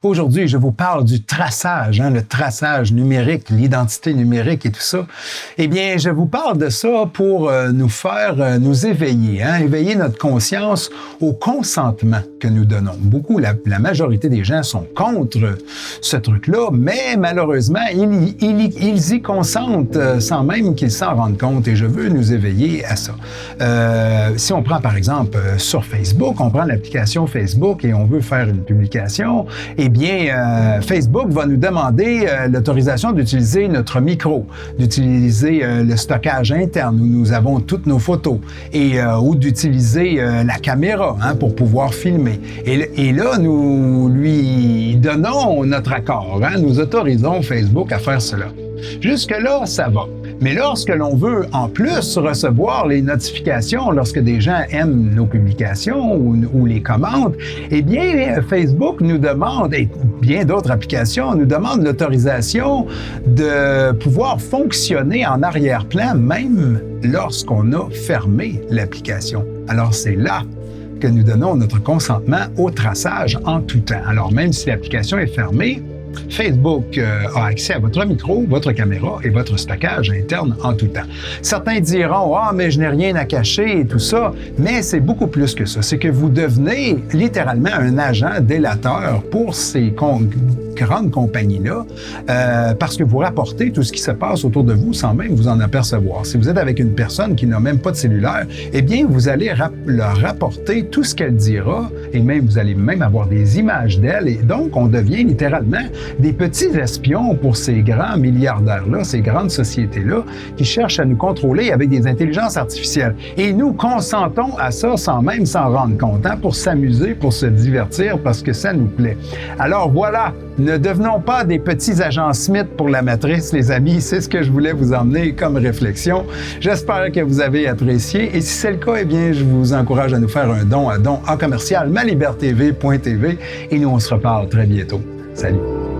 Aujourd'hui, je vous parle du traçage, le traçage numérique, l'identité numérique et tout ça. Eh bien, je vous parle de ça pour nous faire nous éveiller, éveiller notre conscience au consentement que nous donnons. Beaucoup, la majorité des gens sont contre ce truc-là, mais malheureusement, ils y consentent sans même qu'ils s'en rendent compte et je veux nous éveiller à ça. Si on prend par exemple sur Facebook, on prend l'application Facebook et on veut faire une publication, eh bien, Facebook va nous demander l'autorisation d'utiliser notre micro, d'utiliser le stockage interne où nous avons toutes nos photos et ou d'utiliser la caméra pour pouvoir filmer. Et là, nous lui donnons notre accord, nous autorisons Facebook à faire cela. Jusque-là, ça va. Mais lorsque l'on veut en plus recevoir les notifications, lorsque des gens aiment nos publications ou les commentent, eh bien, Facebook nous demande, et bien d'autres applications, nous demandent l'autorisation de pouvoir fonctionner en arrière-plan, même lorsqu'on a fermé l'application. Alors, c'est là que nous donnons notre consentement au traçage en tout temps. Alors, même si l'application est fermée, Facebook a accès à votre micro, votre caméra et votre stockage interne en tout temps. Certains diront « Ah, mais je n'ai rien à cacher et tout ça », mais c'est beaucoup plus que ça. C'est que vous devenez littéralement un agent délateur pour ces grandes compagnies-là parce que vous rapportez tout ce qui se passe autour de vous sans même vous en apercevoir. Si vous êtes avec une personne qui n'a même pas de cellulaire, eh bien, vous allez leur rapporter tout ce qu'elle dira et même vous allez même avoir des images d'elle et donc on devient littéralement des petits espions pour ces grands milliardaires-là, ces grandes sociétés-là qui cherchent à nous contrôler avec des intelligences artificielles. Et nous consentons à ça sans même s'en rendre compte, pour s'amuser, pour se divertir, parce que ça nous plaît. Alors voilà, ne devenons pas des petits agents Smith pour la matrice, les amis. C'est ce que je voulais vous emmener comme réflexion. J'espère que vous avez apprécié. Et si c'est le cas, eh bien, je vous encourage à nous faire un don à don@malibertv.tv et nous, on se reparle très bientôt. Salut!